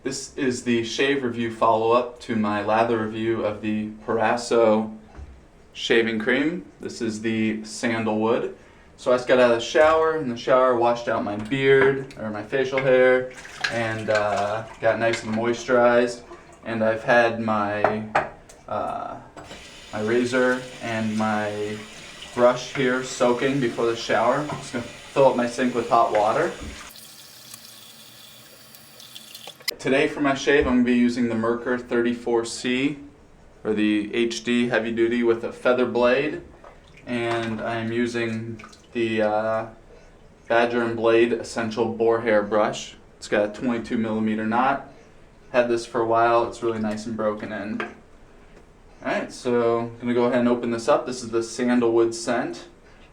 This is the shave review follow-up to my lather review of the Proraso shaving cream. This is the Sandalwood. So I just got out of the shower. In the shower, washed out my beard, or my facial hair, and got nice and moisturized. And I've had my my razor and my brush here soaking before the shower. I'm just going to fill up my sink with hot water. Today for my shave, I'm going to be using the Merkur 34C, or the HD heavy duty with a feather blade, and I am using the Badger & Blade Essential Boar Hair Brush. It's got a 22mm knot. Had this for a while. It's really nice and broken in. Alright, so I'm going to go ahead and open this up. This is the Sandalwood scent.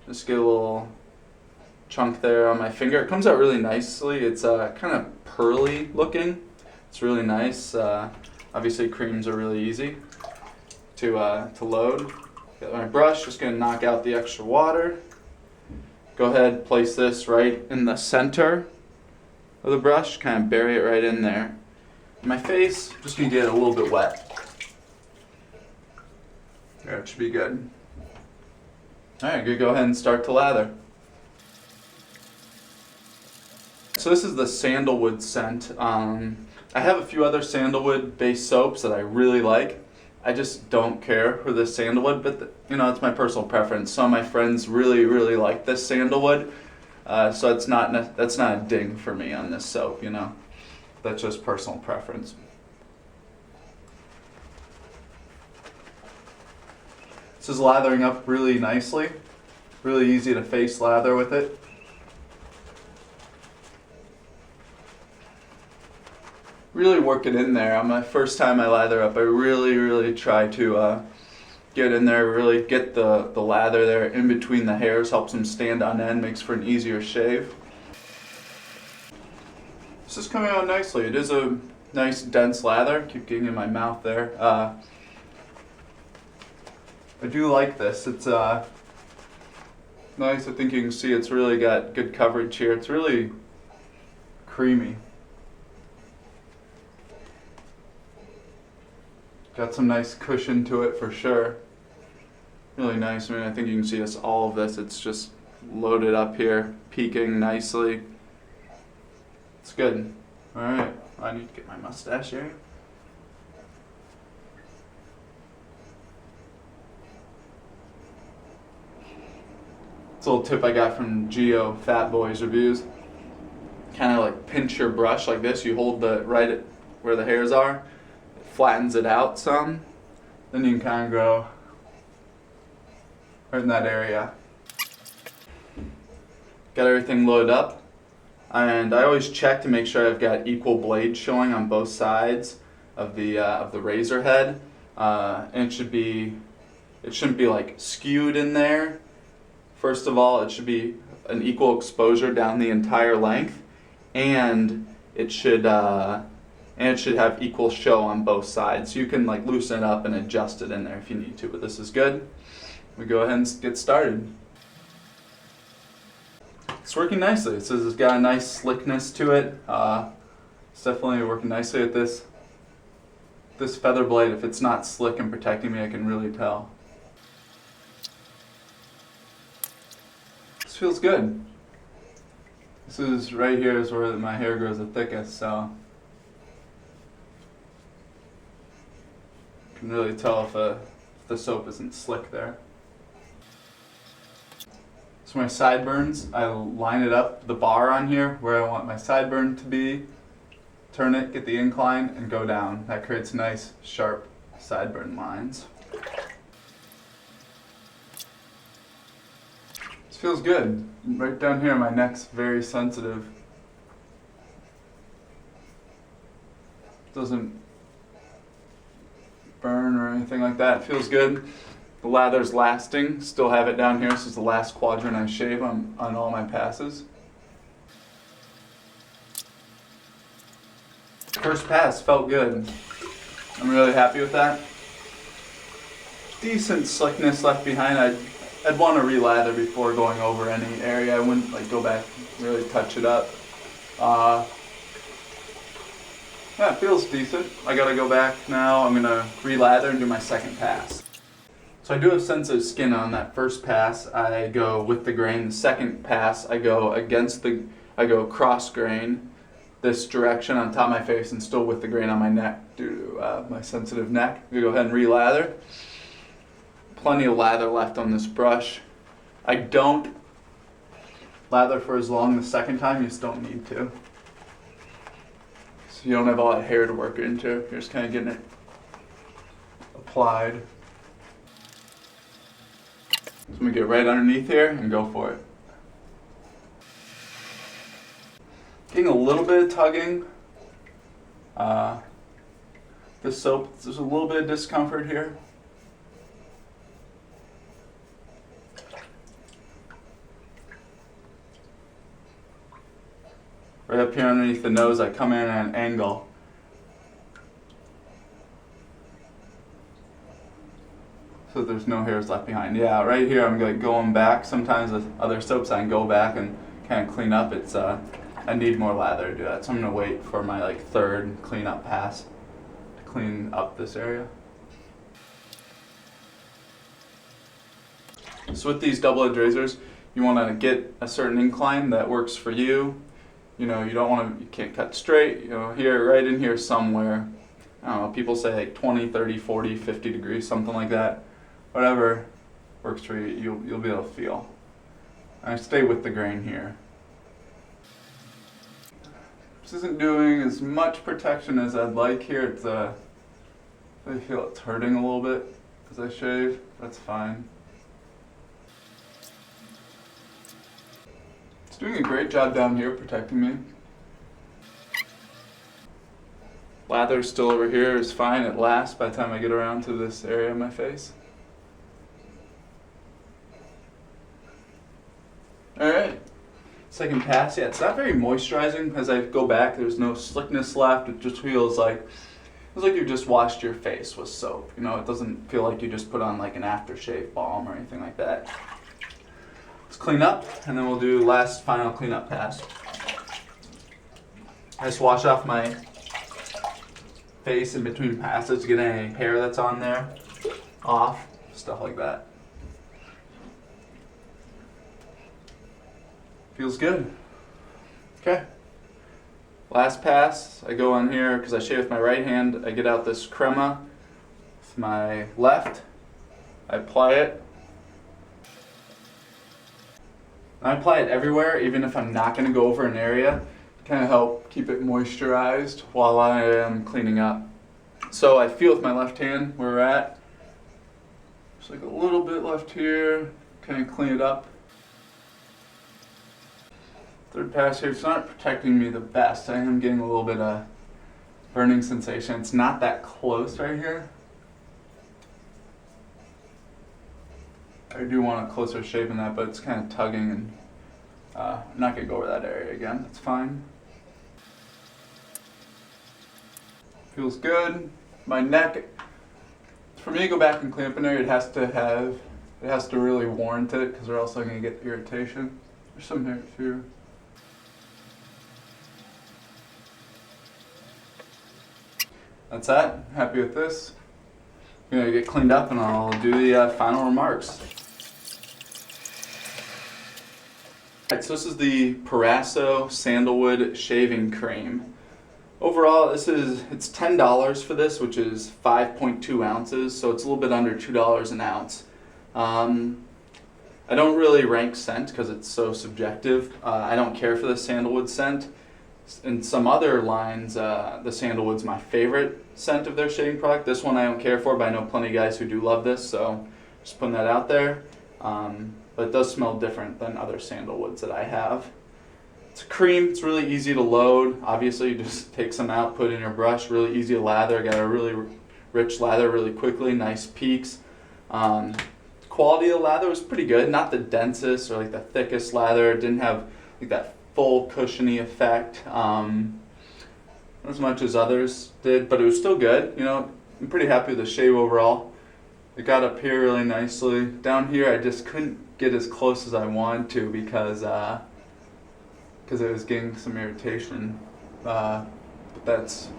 Just get a little chunk there on my finger. It comes out really nicely. It's kind of pearly looking. It's really nice. Obviously creams are really easy to load. Got my brush, just going to knock out the extra water. Go ahead, place this right in the center of the brush, kind of bury it right in there. My face, just going to get it a little bit wet. There, it should be good. Alright, good. Go ahead and start to lather. So this is the Sandalwood scent. I have a few other sandalwood based soaps that I really like. I just don't care for this sandalwood, but it's my personal preference. Some of my friends really like this sandalwood, so that's not a ding for me on this soap. That's just personal preference. This is lathering up really nicely. Really easy to face lather with it. Really work it in there. On my first time I lather up, I really try to get in there, really get the lather there in between the hairs, helps them stand on end, makes for an easier shave. This is coming out nicely. It is a nice dense lather. Keep getting in my mouth there. I do like this. It's nice. I think you can see it's really got good coverage here. It's really creamy. Got some nice cushion to it for sure. Really nice. I think you can see all of this. It's just loaded up here, peaking nicely. It's good. Alright, I need to get my mustache here. It's a little tip I got from Geo Fat Boys Reviews. Kind of like pinch your brush like this. You hold the right at where the hairs are. Flattens it out some, then you can kind of go right in that area. Got everything loaded up, and I always check to make sure I've got equal blades showing on both sides of the razor head, and it shouldn't be like skewed in there. First of all, it should be an equal exposure down the entire length, and it should have equal show on both sides. So you can loosen it up and adjust it in there if you need to, but this is good. We go ahead and get started. It's working nicely. It's got a nice slickness to it. It's definitely working nicely with this feather blade. If it's not slick and protecting me, I can really tell. This feels good. This is right here is where my hair grows the thickest, so you can really tell if the soap isn't slick there. So my sideburns, I line it up, the bar on here, where I want my sideburn to be, turn it, get the incline, and go down. That creates nice, sharp sideburn lines. This feels good. Right down here, my neck's very sensitive. Doesn't burn or anything like that. It feels good. The lather's lasting. Still have it down here. This is the last quadrant I shave on all my passes. First pass felt good. I'm really happy with that. Decent slickness left behind. I'd want to re-lather before going over any area. I wouldn't go back and really touch it up. Yeah, it feels decent. I gotta go back now. I'm gonna relather and do my second pass. So I do have sensitive skin on that first pass. I go with the grain. The second pass, I go I go cross grain this direction on top of my face and still with the grain on my neck due to my sensitive neck. I'm gonna go ahead and relather. Plenty of lather left on this brush. I don't lather for as long the second time, you just don't need to. So you don't have all that hair to work into. You're just kind of getting it applied. So I'm going to get right underneath here and go for it. Getting a little bit of tugging. This soap, there's a little bit of discomfort here. Right up here underneath the nose, I come in at an angle. So there's no hairs left behind. Yeah, right here I'm like going back. Sometimes with other soaps I can go back and kind of clean up. I need more lather to do that. So I'm gonna wait for my like third cleanup pass to clean up this area. So with these double-edged razors, you want to get a certain incline that works for you. You know, you can't cut straight, you know, here, right in here somewhere. I don't know, people say like 20, 30, 40, 50 degrees, something like that. Whatever works for you, you'll be able to feel. I stay with the grain here. This isn't doing as much protection as I'd like here. I feel it's hurting a little bit as I shave. That's fine. It's doing a great job down here protecting me. Lather still over here is fine. It lasts by the time I get around to this area of my face. Alright, second pass. Yeah, it's not very moisturizing. As I go back, there's no slickness left. It just feels like you just washed your face with soap. You know, it doesn't feel like you just put on like an aftershave balm or anything like that. Let's clean up, and then we'll do last final cleanup pass. I just wash off my face in between passes to get any hair that's on there off, stuff like that. Feels good. Okay. Last pass, I go on here because I shave with my right hand. I get out this crema with my left. I apply it. I apply it everywhere, even if I'm not going to go over an area. Kind of help keep it moisturized while I am cleaning up. So I feel with my left hand where we're at. Just like a little bit left here. Kind of clean it up. Third pass here, it's not protecting me the best. I am getting a little bit of burning sensation. It's not that close right here. I do want a closer shave in that, but it's kind of tugging, and I'm not going to go over that area again. That's fine. Feels good. My neck, for me to go back and clean up an area, it has to really warrant it, because or else I'm going to get irritation. There's some hair too. That's that. Happy with this. I'm going to get cleaned up and I'll do the final remarks. Alright, so this is the Proraso Sandalwood Shaving Cream. Overall, it's $10 for this, which is 5.2 ounces, so it's a little bit under $2 an ounce. I don't really rank scent because it's so subjective. I don't care for the sandalwood scent. In some other lines, the sandalwood's my favorite scent of their shaving product. This one I don't care for, but I know plenty of guys who do love this, so just putting that out there. But it does smell different than other sandalwoods that I have. It's a cream, it's really easy to load. Obviously, you just take some out, put it in your brush, really easy to lather. Got a really rich lather really quickly, nice peaks. Quality of the lather was pretty good, not the densest or like the thickest lather. It didn't have like that full cushiony effect as much as others did, but it was still good. You know, I'm pretty happy with the shave overall. It got up here really nicely. Down here I just couldn't get as close as I wanted to because it was getting some irritation. But that's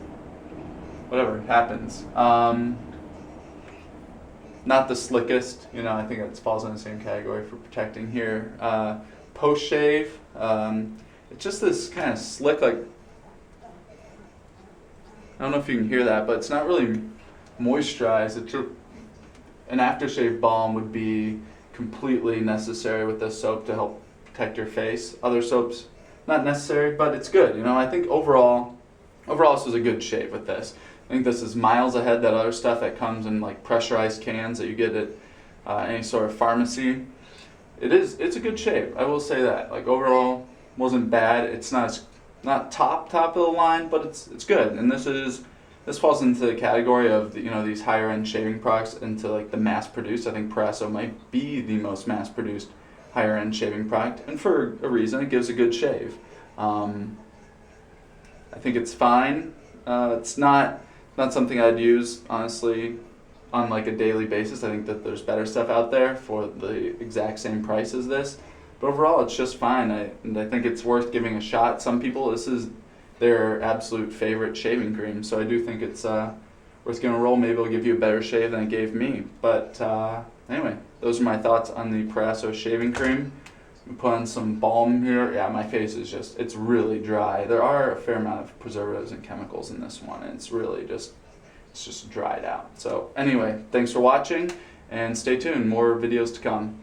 whatever happens. Not the slickest, you know, I think it falls in the same category for protecting here. Post shave, it's just this kind of slick, like, I don't know if you can hear that, but it's not really moisturized. It's an aftershave balm would be completely necessary with this soap to help protect your face. Other soaps, not necessary, but it's good. You know, I think overall this was a good shave with this. I think this is miles ahead that other stuff that comes in like pressurized cans that you get at any sort of pharmacy. It's a good shave. I will say that. Like overall, wasn't bad. It's not top of the line, but it's good. And this falls into the category of these higher end shaving products into like the mass produced. I think Proraso might be the most mass produced higher end shaving product, and for a reason. It gives a good shave. I think it's fine. It's not something I'd use honestly on like a daily basis. I think that there's better stuff out there for the exact same price as this. But overall, it's just fine. And I think it's worth giving a shot. Some people, this is their absolute favorite shaving cream. So I do think it's worth giving a roll. Maybe it'll give you a better shave than it gave me. But anyway, those are my thoughts on the Proraso shaving cream. Put on some balm here. Yeah, my face is it's really dry. There are a fair amount of preservatives and chemicals in this one, and it's really it's just dried out. So anyway, thanks for watching, and stay tuned. More videos to come.